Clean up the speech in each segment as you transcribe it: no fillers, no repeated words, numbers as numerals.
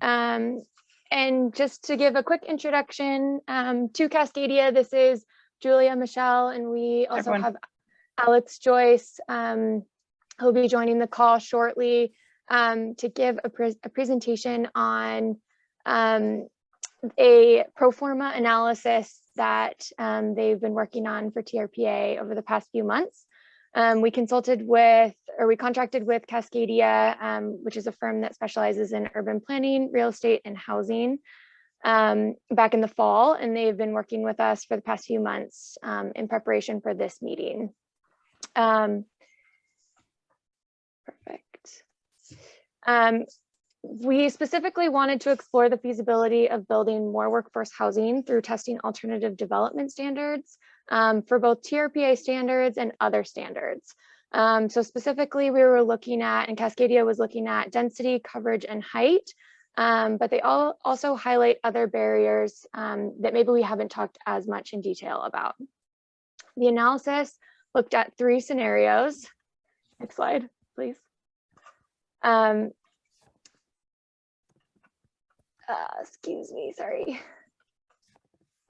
And just to give a quick introduction to Cascadia, this is Julia, Michelle, and we also have Alex Joyce, who'll be joining the call shortly to give a presentation on a pro forma analysis that they've been working on for TRPA over the past few months. We contracted with Cascadia, which is a firm that specializes in urban planning, real estate, and housing, back in the fall, and they've been working with us for the past few months in preparation for this meeting. Perfect. We specifically wanted to explore the feasibility of building more workforce housing through testing alternative development standards for both TRPA standards and other standards. So specifically, we were looking at, and Cascadia was looking at density, coverage, and height, but they also highlight other barriers that maybe we haven't talked as much in detail about. The analysis looked at 3 scenarios. Next slide, please. Excuse me, sorry.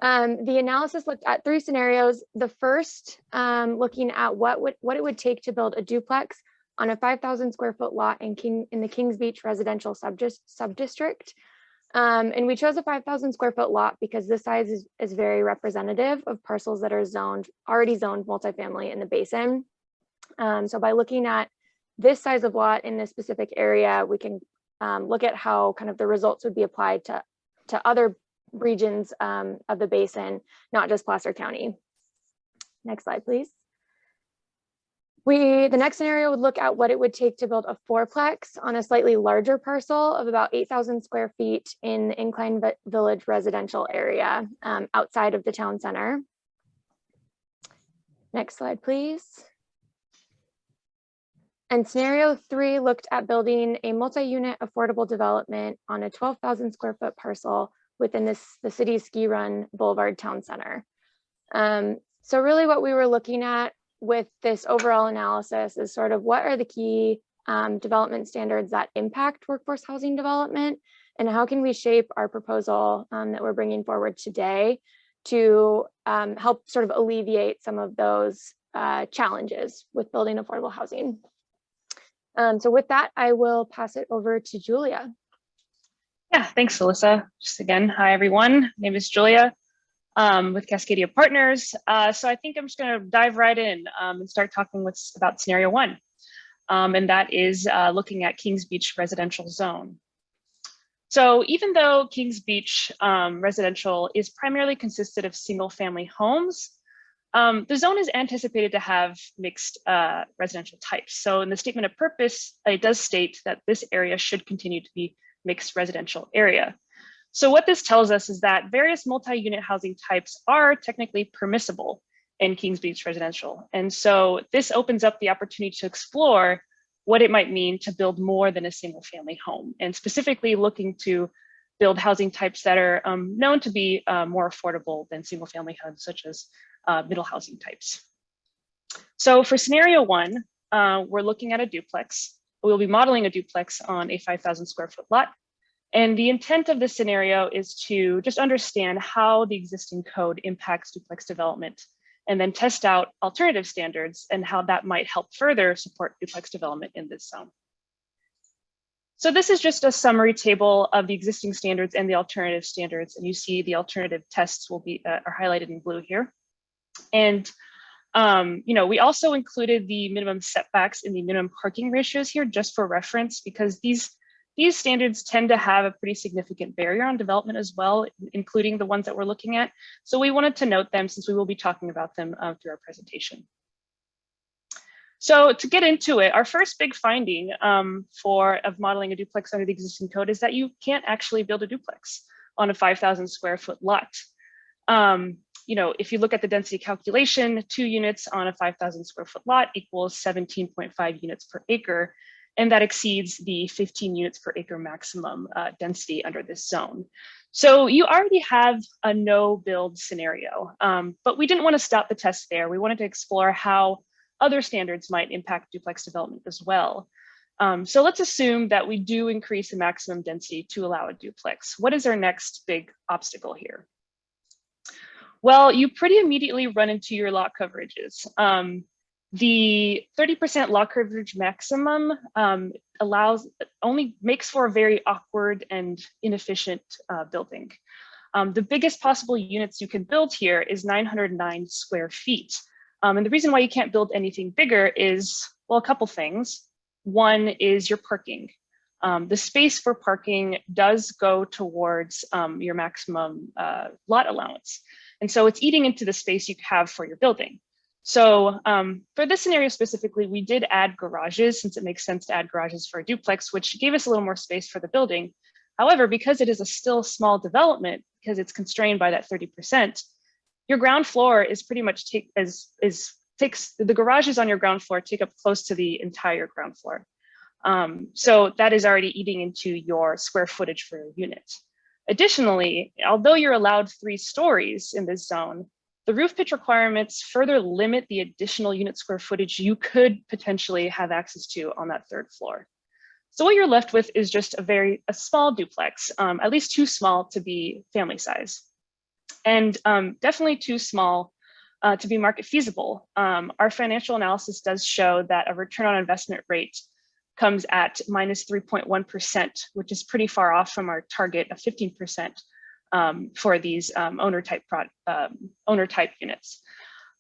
The analysis looked at 3 scenarios. The first, looking at what it would take to build a duplex on a 5,000 square foot lot in the Kings Beach residential subdistrict. And we chose a 5,000 square foot lot because this size is very representative of parcels that are already zoned multifamily in the basin. So by looking at this size of lot in this specific area, we can look at how kind of the results would be applied to other regions of the basin, not just Placer County. Next slide, please. The next scenario would look at what it would take to build a 4-plex on a slightly larger parcel of about 8,000 square feet in the Incline Village residential area outside of the town center. Next slide, please. And scenario 3 looked at building a multi-unit affordable development on a 12,000 square foot parcel within the city's Ski Run Boulevard Town Center. So really what we were looking at with this overall analysis is sort of what are the key development standards that impact workforce housing development, and how can we shape our proposal that we're bringing forward today to help sort of alleviate some of those challenges with building affordable housing. So with that, I will pass it over to Julia. Yeah, thanks, Alyssa. Just again, hi everyone. My name is Julia with Cascadia Partners. So I think I'm just going to dive right in and start talking about scenario 1. And that is looking at Kings Beach residential zone. So even though Kings Beach residential is primarily consisted of single family homes, the zone is anticipated to have mixed residential types. So in the statement of purpose, it does state that this area should continue to be mixed residential area. So what this tells us is that various multi-unit housing types are technically permissible in Kings Beach residential. And so this opens up the opportunity to explore what it might mean to build more than a single family home, and specifically looking to build housing types that are known to be more affordable than single family homes, such as middle housing types. So for scenario 1, we're looking at a duplex. We'll be modeling a duplex on a 5,000 square foot lot. And the intent of this scenario is to just understand how the existing code impacts duplex development, and then test out alternative standards and how that might help further support duplex development in this zone. So this is just a summary table of the existing standards and the alternative standards. And you see the alternative tests will be are highlighted in blue here. And we also included the minimum setbacks in the minimum parking ratios here just for reference, because these standards tend to have a pretty significant barrier on development as well, including the ones that we're looking at. So we wanted to note them since we will be talking about them through our presentation. So to get into it, our first big finding of modeling a duplex under the existing code is that you can't actually build a duplex on a 5,000 square foot lot. If you look at the density calculation, 2 units on a 5,000 square foot lot equals 17.5 units per acre. And that exceeds the 15 units per acre maximum density under this zone. So you already have a no build scenario, but we didn't want to stop the test there. We wanted to explore how other standards might impact duplex development as well. So let's assume that we do increase the maximum density to allow a duplex. What is our next big obstacle here? Well, you pretty immediately run into your lot coverages. The 30% lot coverage maximum only makes for a very awkward and inefficient building. The biggest possible units you can build here is 909 square feet. And the reason why you can't build anything bigger is, well, a couple things. One is your parking. The space for parking does go towards your maximum lot allowance. And so it's eating into the space you have for your building. So for this scenario specifically, we did add garages since it makes sense to add garages for a duplex, which gave us a little more space for the building. However, because it is a still small development, because it's constrained by that 30%, your ground floor is pretty much the garages on your ground floor take up close to the entire ground floor. So that is already eating into your square footage for your unit. Additionally, although you're allowed 3 stories in this zone, the roof pitch requirements further limit the additional unit square footage you could potentially have access to on that 3rd floor. So what you're left with is just a small duplex, at least too small to be family size, and definitely too small to be market feasible. Our financial analysis does show that a return on investment rate comes at minus 3.1%, which is pretty far off from our target of 15% for these owner type units.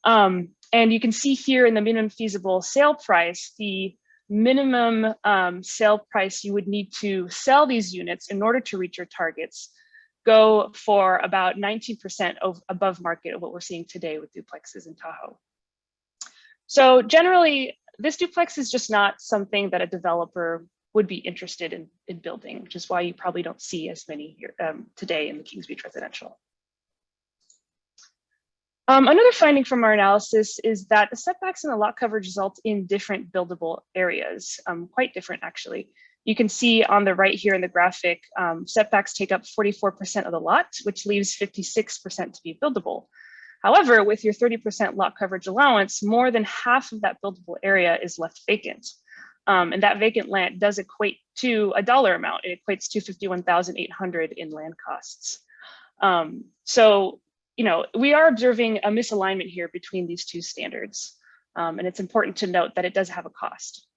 And you can see here in the minimum feasible sale price, the minimum sale price you would need to sell these units in order to reach your targets go for about 19% above market of what we're seeing today with duplexes in Tahoe. So generally, this duplex is just not something that a developer would be interested in building, which is why you probably don't see as many here today in the Kings Beach residential. Another finding from our analysis is that the setbacks in the lot coverage result in different buildable areas, quite different actually. You can see on the right here in the graphic, setbacks take up 44% of the lot, which leaves 56% to be buildable. However, with your 30% lot coverage allowance, more than half of that buildable area is left vacant. And that vacant land does equate to a dollar amount. It equates to $51,800 in land costs. So, you know, we are observing a misalignment here between these two standards. And it's important to note that it does have a cost.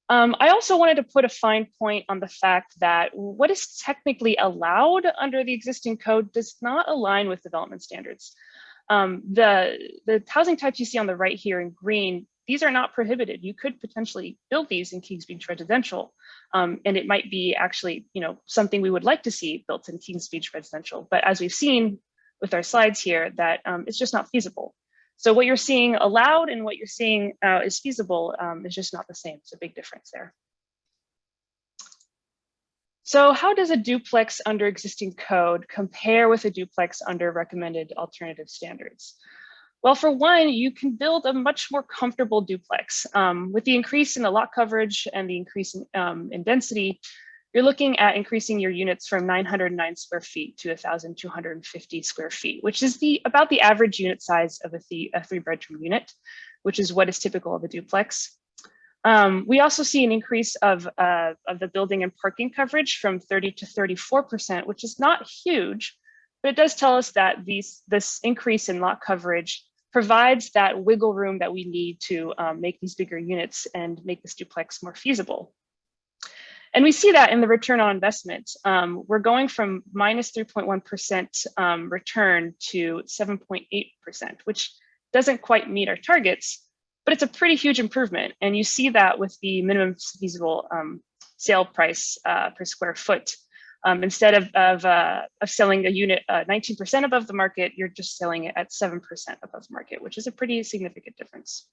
I also wanted to put a fine point on the fact that what is technically allowed under the existing code does not align with development standards. The housing types you see on the right here in green, these are not prohibited. You could potentially build these in Kings Beach residential, and it might be actually, you know, something we would like to see built in Kings Beach residential. But as we've seen with our slides here, that it's just not feasible. So what you're seeing allowed and what you're seeing is feasible is just not the same. It's a big difference there. So how does a duplex under existing code compare with a duplex under recommended alternative standards? Well, for one, you can build a much more comfortable duplex. With the increase in the lot coverage and the increase in density, you're looking at increasing your units from 909 square feet to 1,250 square feet, which is about the average unit size of a 3-bedroom unit, which is what is typical of a duplex. We also see an increase of the building and parking coverage from 30 to 34%, which is not huge, but it does tell us that this increase in lot coverage provides that wiggle room that we need to make these bigger units and make this duplex more feasible. And we see that in the return on investment. We're going from minus 3.1% return to 7.8%, which doesn't quite meet our targets, but it's a pretty huge improvement. And you see that with the minimum feasible sale price per square foot. Instead of selling a unit 19% above the market, you're just selling it at 7% above market, which is a pretty significant difference.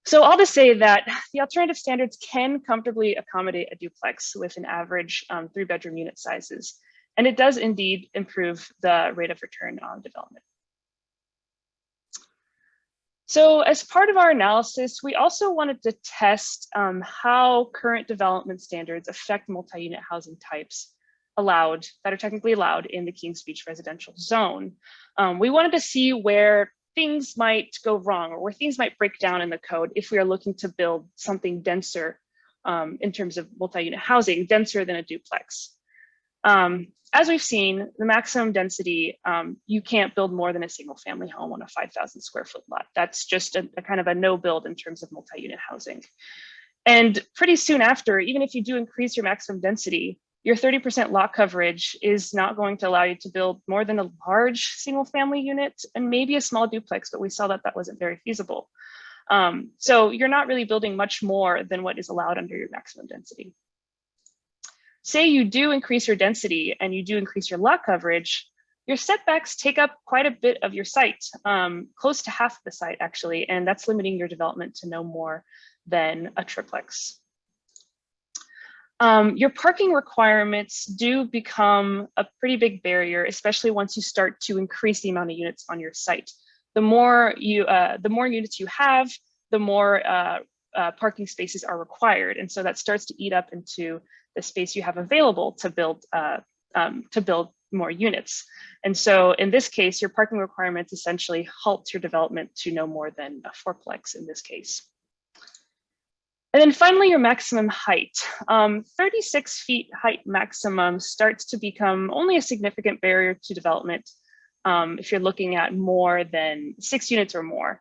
So all to say that the alternative standards can comfortably accommodate a duplex with an average 3-bedroom unit sizes. And it does indeed improve the rate of return on development. So as part of our analysis, we also wanted to test how current development standards affect multi-unit housing types that are technically allowed in the Kings Beach residential zone. We wanted to see where things might go wrong or where things might break down in the code if we are looking to build something denser in terms of multi-unit housing, denser than a duplex. As we've seen, the maximum density, you can't build more than a single family home on a 5,000 square foot lot. That's just a kind of a no build in terms of multi-unit housing. And pretty soon after, even if you do increase your maximum density, your 30% lot coverage is not going to allow you to build more than a large single family unit and maybe a small duplex, but we saw that that wasn't very feasible. So you're not really building much more than what is allowed under your maximum density. Say you do increase your density and you do increase your lot coverage, your setbacks take up quite a bit of your site, close to half of the site actually, and that's limiting your development to no more than a triplex. Your parking requirements do become a pretty big barrier, especially once you start to increase the amount of units on your site. The more units you have, the more parking spaces are required, and so that starts to eat up into the space you have available to build more units. And so in this case, your parking requirements essentially halt your development to no more than a fourplex in this case. And then finally, your maximum height. 36 feet height maximum starts to become only a significant barrier to development if you're looking at more than 6 units or more.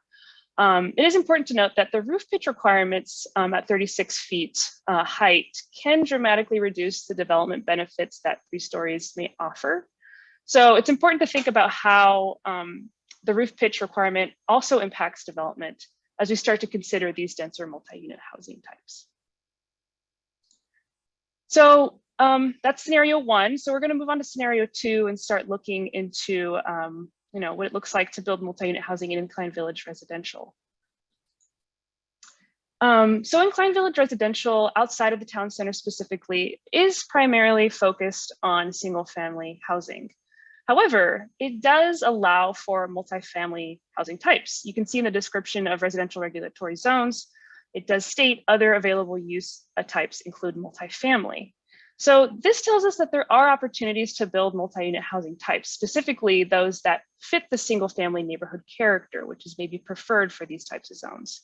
It is important to note that the roof pitch requirements at 36 feet height can dramatically reduce the development benefits that 3 stories may offer. So it's important to think about how the roof pitch requirement also impacts development as we start to consider these denser multi-unit housing types. So that's scenario 1. So we're going to move on to scenario 2 and start looking into what it looks like to build multi-unit housing in Incline Village residential. So Incline Village residential outside of the town center specifically is primarily focused on single family housing. However, it does allow for multifamily housing types. You can see in the description of residential regulatory zones, it does state other available use types include multifamily. So this tells us that there are opportunities to build multi-unit housing types, specifically those that fit the single family neighborhood character, which is maybe preferred for these types of zones.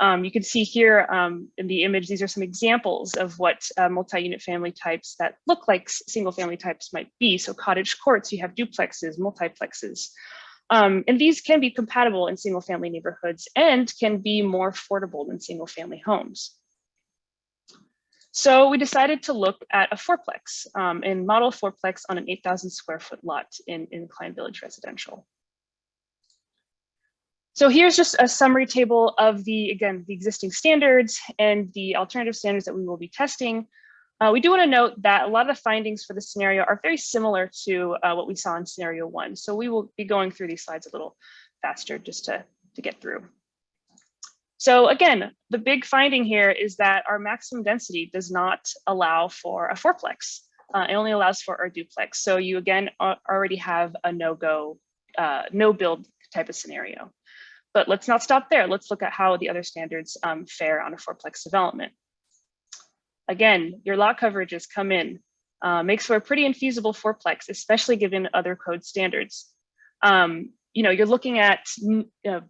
You can see here in the image, these are some examples of what multi-unit family types that look like single family types might be. So cottage courts, you have duplexes, multiplexes. And these can be compatible in single family neighborhoods and can be more affordable than single family homes. So we decided to look at a fourplex and model fourplex on an 8,000 square foot lot in Incline Village residential. So here's just a summary table of the existing standards and the alternative standards that we will be testing. We do want to note that a lot of the findings for this scenario are very similar to what we saw in scenario 1. So we will be going through these slides a little faster just to get through. So again, the big finding here is that our maximum density does not allow for a fourplex. It only allows for our duplex. So you again already have a no-go, no-build type of scenario. But let's not stop there. Let's look at how the other standards fare on a fourplex development. Again, your lot coverages come in, makes for a pretty infeasible fourplex, especially given other code standards. You're looking at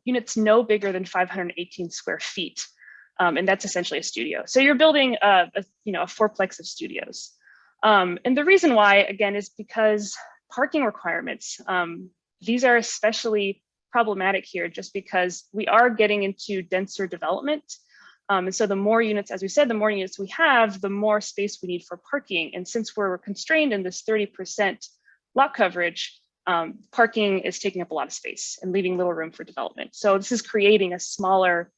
units no bigger than 518 square feet, and that's essentially a studio. So you're building a fourplex of studios. And the reason why, again, is because parking requirements. These are especially problematic here just because we are getting into denser development. And so the more units, as we said, the more units we have, the more space we need for parking. And since we're constrained in this 30% lot coverage, parking is taking up a lot of space and leaving little room for development. So this is creating a smaller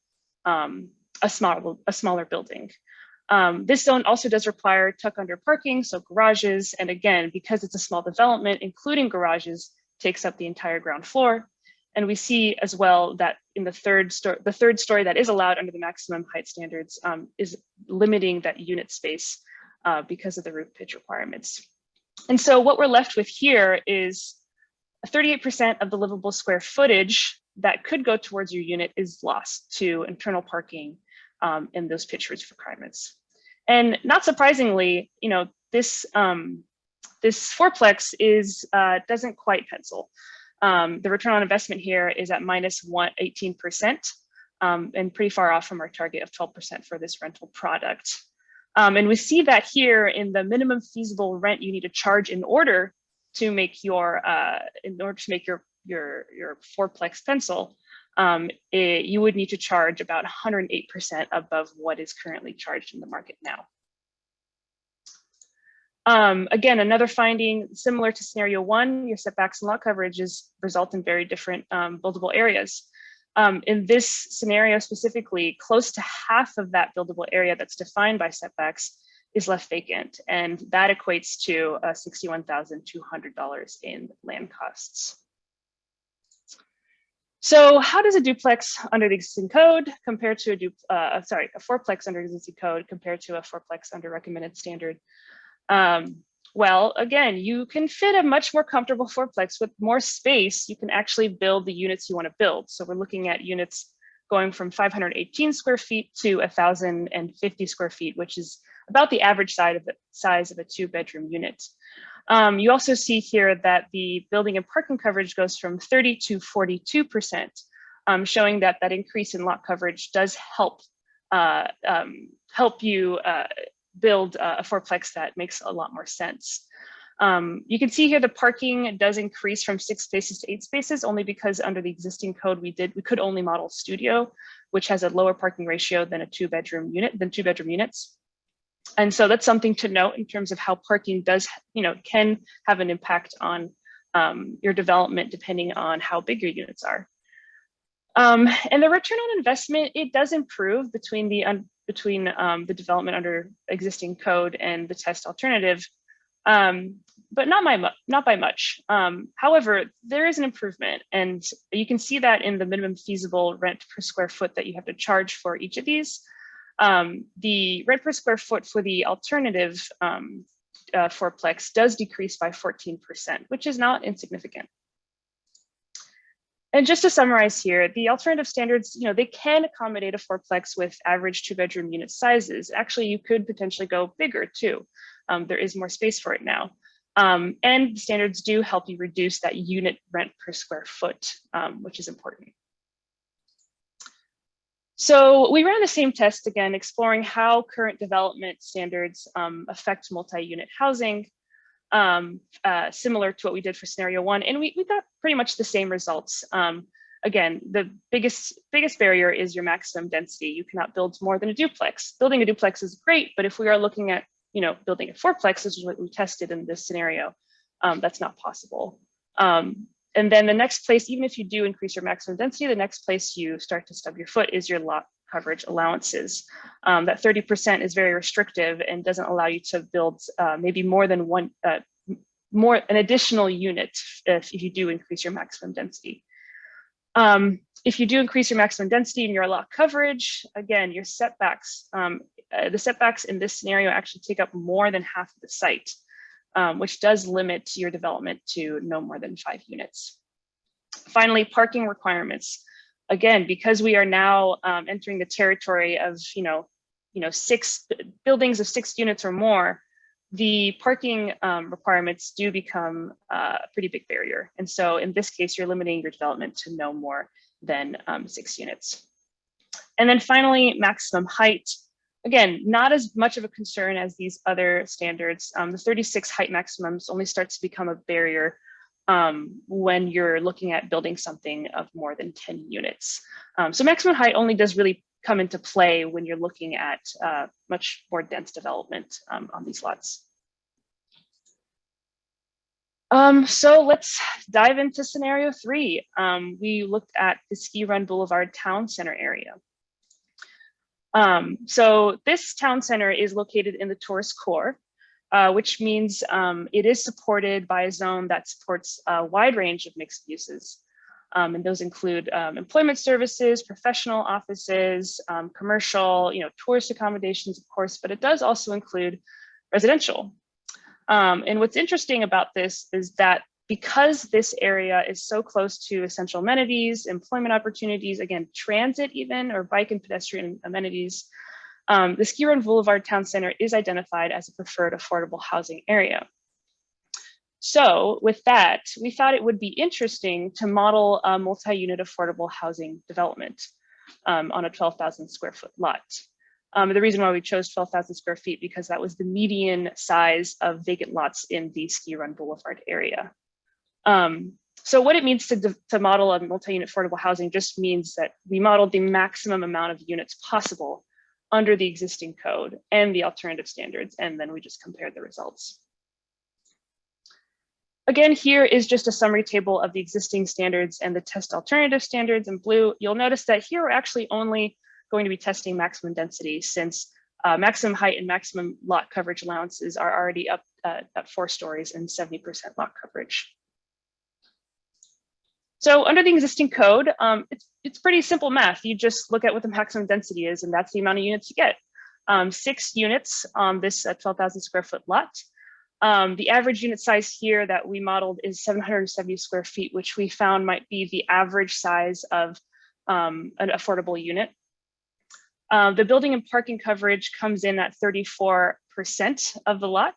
building. This zone also does require tuck under parking, so garages. And again, because it's a small development, including garages, takes up the entire ground floor. And we see as well that in the third story that is allowed under the maximum height standards is limiting that unit space because of the roof pitch requirements. And so what we're left with here is 38% of the livable square footage that could go towards your unit is lost to internal parking and those pitch requirements. And not surprisingly, this fourplex doesn't quite pencil. The return on investment here is at minus 18%, and pretty far off from our target of 12% for this rental product. And we see that here in the minimum feasible rent you need to charge in order to make your fourplex pencil. You would need to charge about 108% above what is currently charged in the market now. Again, another finding similar to scenario one, your setbacks and lot coverages result in very different buildable areas. In this scenario specifically, close to half of that buildable area that's defined by setbacks is left vacant, and that equates to $61,200 in land costs. So how does a duplex under the existing code compare to a fourplex under existing code compared to a fourplex under recommended standard? Well, again, you can fit a much more comfortable fourplex with more space. You can actually build the units you want to build. So we're looking at units going from 518 square feet to 1,050 square feet, which is about the average size of a 2-bedroom unit. You also see here that the building and parking coverage goes from 30 to 42%, showing that that increase in lot coverage does help you build a fourplex that makes a lot more sense. You can see here the parking does increase from 6 spaces to 8 spaces, only because under the existing code we could only model studio, which has a lower parking ratio than a 2-bedroom units. And so that's something to note in terms of how parking can have an impact on your development depending on how big your units are. And the return on investment, it does improve between the development under existing code and the test alternative, but not by much. However, there is an improvement, and you can see that in the minimum feasible rent per square foot that you have to charge for each of these. The rent per square foot for the alternative fourplex does decrease by 14%, which is not insignificant. And just to summarize here, the alternative standards, they can accommodate a fourplex with average 2-bedroom unit sizes. Actually, you could potentially go bigger too. There is more space for it now. And the standards do help you reduce that unit rent per square foot, which is important. So we ran the same test again, exploring how current development standards affect multi-unit housing, similar to what we did for scenario one, and we got pretty much the same results. Again, the biggest barrier is your maximum density. You cannot build more than a duplex. Building a duplex is great, but if we are looking at building a fourplex, which is what we tested in this scenario, that's not possible. And then the next place, even if you do increase your maximum density, the next place you start to stub your foot is your lot coverage allowances. That 30% is very restrictive and doesn't allow you to build maybe more than an additional unit if you do increase your maximum density. If you do increase your maximum density in your lot coverage, again, your setbacks, the setbacks in this scenario actually take up more than half of the site, which does limit your development to no more than 5 units. Finally, parking requirements. Again, because we are now entering the territory of 6 buildings of 6 units or more, the parking requirements do become a pretty big barrier. And so in this case, you're limiting your development to no more than 6 units. And then finally, maximum height. Again, not as much of a concern as these other standards. The 36 height maximums only starts to become a barrier when you're looking at building something of more than 10 units. So maximum height only does really come into play when you're looking at much more dense development on these lots. So let's dive into scenario 3. We looked at the Ski Run Boulevard Town Center area. So this town center is located in the tourist core, which means it is supported by a zone that supports a wide range of mixed uses. And those include employment services, professional offices, commercial, tourist accommodations, of course, but it does also include residential. And what's interesting about this is that because this area is so close to essential amenities, employment opportunities, again, transit even, or bike and pedestrian amenities, the Ski Run Boulevard Town Center is identified as a preferred affordable housing area. So with that, we thought it would be interesting to model a multi-unit affordable housing development on a 12,000 square foot lot. The reason why we chose 12,000 square feet, because that was the median size of vacant lots in the Ski Run Boulevard area. So what it means to model a multi-unit affordable housing just means that we modeled the maximum amount of units possible under the existing code and the alternative standards, and then we just compared the results. Again, here is just a summary table of the existing standards and the test alternative standards in blue. You'll notice that here we're actually only going to be testing maximum density, since maximum height and maximum lot coverage allowances are already up at 4 stories and 70% lot coverage. So under the existing code, it's pretty simple math. You just look at what the maximum density is, and that's the amount of units you get. 6 units on this 12,000 square foot lot. The average unit size here that we modeled is 770 square feet, which we found might be the average size of an affordable unit. The building and parking coverage comes in at 34% of the lot.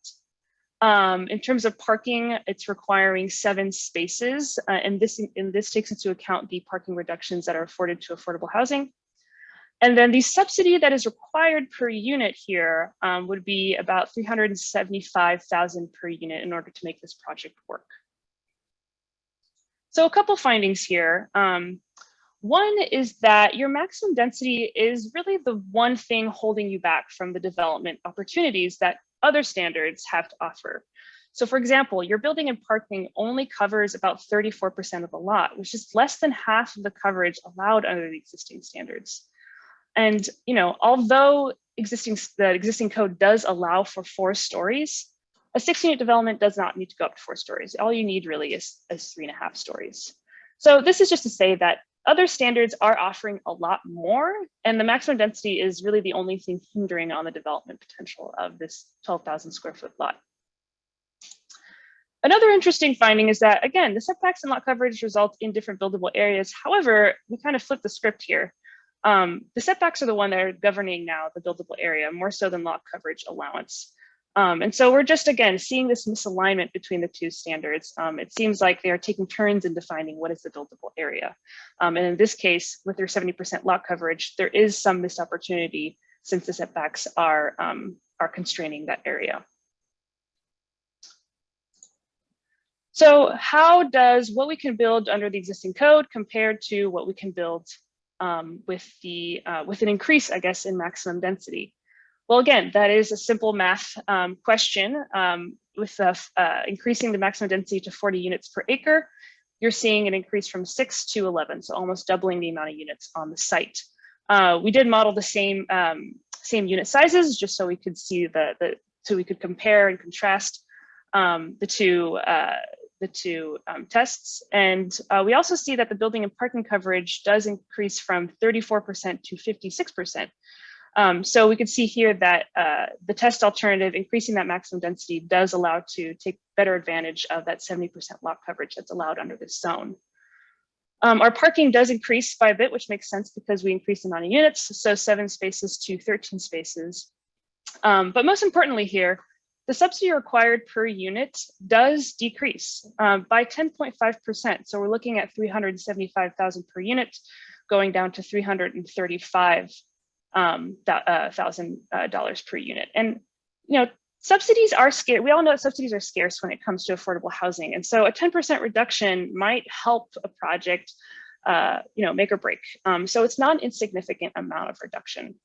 In terms of parking, it's requiring 7 spaces, and this takes into account the parking reductions that are afforded to affordable housing. And then the subsidy that is required per unit here would be about $375,000 per unit in order to make this project work. So a couple findings here. One is that your maximum density is really the one thing holding you back from the development opportunities that other standards have to offer. So for example, your building and parking only covers about 34% of the lot, which is less than half of the coverage allowed under the existing standards. And although the existing code does allow for 4 stories, a 6-unit development does not need to go up to 4 stories. All you need really is 3.5 stories. So this is just to say that other standards are offering a lot more, and the maximum density is really the only thing hindering on the development potential of this 12,000 square foot lot. Another interesting finding is that, again, the setbacks and lot coverage result in different buildable areas. However, we kind of flipped the script here. The setbacks are the one that are governing now the buildable area, more so than lot coverage allowance. And so we're just, again, seeing this misalignment between the 2 standards. It seems like they are taking turns in defining what is the buildable area. And in this case, with their 70% lot coverage, there is some missed opportunity since the setbacks are constraining that area. So how does what we can build under the existing code compare to what we can build with an increase, I guess, in maximum density? Well, again, that is a simple math question. With increasing the maximum density to 40 units per acre, you're seeing an increase from 6 to 11, so almost doubling the amount of units on the site. We did model the same unit sizes just so we could see so we could compare and contrast the two tests. And we also see that the building and parking coverage does increase from 34% to 56%. So we could see here that the test alternative, increasing that maximum density, does allow to take better advantage of that 70% lot coverage that's allowed under this zone. Our parking does increase by a bit, which makes sense because we increase the amount of units, so 7 spaces to 13 spaces. But most importantly here, the subsidy required per unit does decrease by 10.5%. So we're looking at $375,000 per unit, going down to $335,000 per unit. And subsidies are scarce. We all know that subsidies are scarce when it comes to affordable housing, and so a 10% reduction might help a project, make or break. So it's not an insignificant amount of reduction.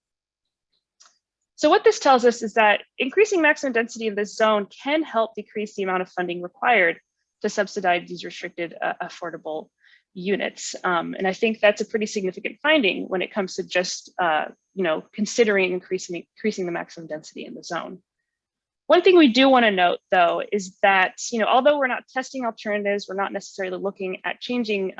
So what this tells us is that increasing maximum density in this zone can help decrease the amount of funding required to subsidize these restricted affordable units. And I think that's a pretty significant finding when it comes to just considering increasing the maximum density in the zone. One thing we do want to note, though, is that although we're not testing alternatives, we're not necessarily looking at changing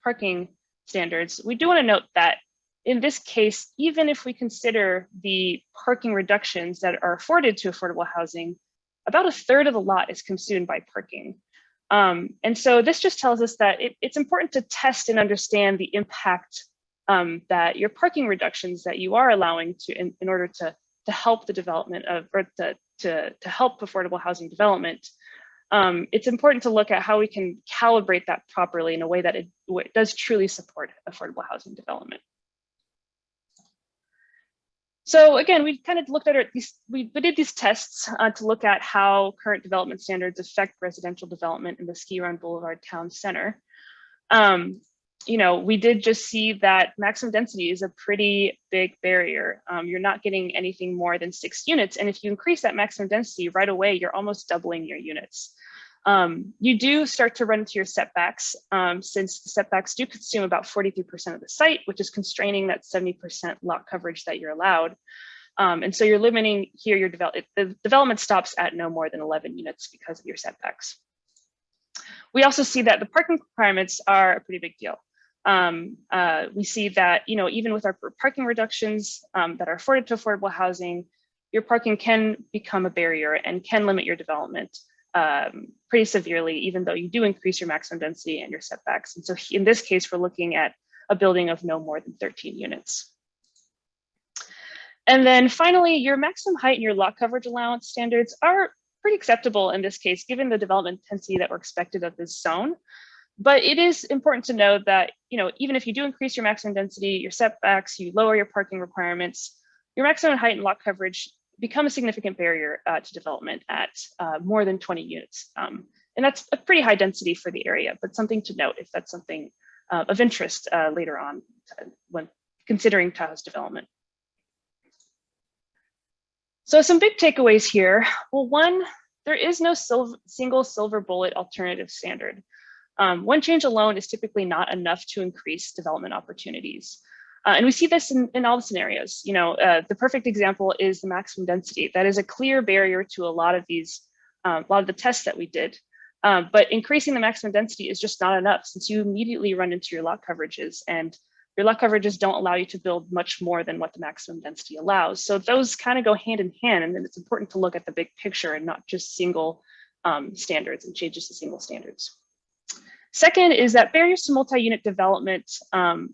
parking standards, we do want to note that in this case, even if we consider the parking reductions that are afforded to affordable housing, about 1/3 of the lot is consumed by parking. And so this just tells us that it's important to test and understand the impact that your parking reductions that you are allowing in order to help the development of, or to help affordable housing development, it's important to look at how we can calibrate that properly in a way that it does truly support affordable housing development. So again, we kind of looked at we did these tests to look at how current development standards affect residential development in the Ski Run Boulevard Town Center. You know, we did just see that maximum density is a pretty big barrier. You're not getting anything more than 6 units. And if you increase that maximum density right away, you're almost doubling your units. You do start to run into your setbacks, since the setbacks do consume about 43% of the site, which is constraining that 70% lot coverage that you're allowed. And so you're limiting here, the development stops at no more than 11 units because of your setbacks. We also see that the parking requirements are a pretty big deal. We see that, you know, even with our parking reductions that are afforded to affordable housing, your parking can become a barrier and can limit your development pretty severely, even though you do increase your maximum density and your setbacks. And so in this case, we're looking at a building of no more than 13 units. And then finally, your maximum height and your lot coverage allowance standards are pretty acceptable in this case, given the development intensity that we're expected of this zone. But it is important to note that, you know, even if you do increase your maximum density, your setbacks, you lower your parking requirements, your maximum height and lot coverage become a significant barrier to development at more than 20 units. And that's a pretty high density for the area, but something to note if that's something of interest later on when considering Tahoe's development. So some big takeaways here. Well, one, there is no single silver bullet alternative standard. One change alone is typically not enough to increase development opportunities. And we see this in all the scenarios. You know, the perfect example is the maximum density. That is a clear barrier to a lot of these, a lot of the tests that we did. But increasing the maximum density is just not enough, since you immediately run into your lot coverages, and your lot coverages don't allow you to build much more than what the maximum density allows. So those kind of go hand in hand, and then it's important to look at the big picture and not just single standards and changes to single standards. Second is that barriers to multi-unit development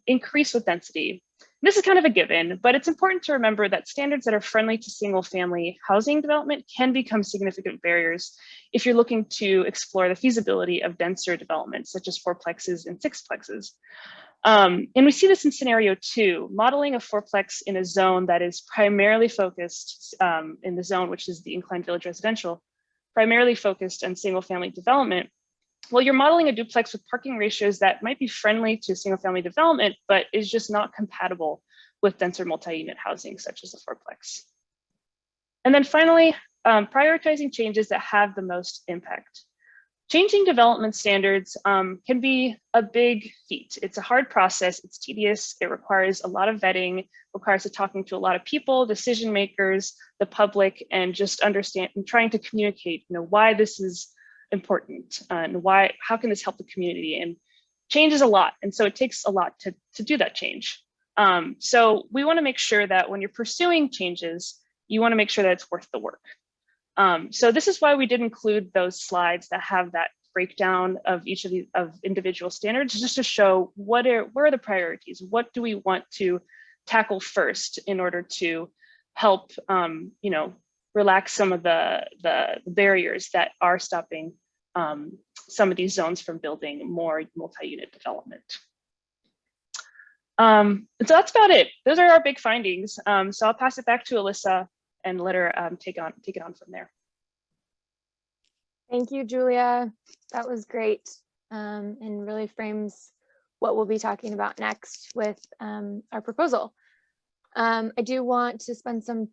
increase with density. This is kind of a given, but it's important to remember that standards that are friendly to single-family housing development can become significant barriers if you're looking to explore the feasibility of denser developments, such as 4plexes and 6plexes. And we see this in scenario 2, modeling a 4plex in a zone that is primarily focused in the zone, which is the Incline Village residential, primarily focused on single-family development. Well, you're modeling a duplex with parking ratios that might be friendly to single-family development, but is just not compatible with denser multi-unit housing, such as a 4plex. And then finally, prioritizing changes that have the most impact. Changing development standards can be a big feat. It's a hard process, it's tedious, it requires a lot of vetting, requires talking to a lot of people, decision makers, the public, and just understand and trying to communicate, you know, why this is important and how can this help the community, and change is a lot, and so it takes a lot to do that change. So we want to make sure that when you're pursuing changes, you want to make sure that it's worth the work. So this is why we did include those slides that have that breakdown of each of these individual standards, just to show where are the priorities, what do we want to tackle first in order to help you know, relax some of the barriers that are stopping some of these zones from building more multi-unit development. And so that's about it. Those are our big findings. So I'll pass it back to Alyssa and let her take it on from there. Thank you, Julia. That was great, and really frames what we'll be talking about next with our proposal. I do want to spend some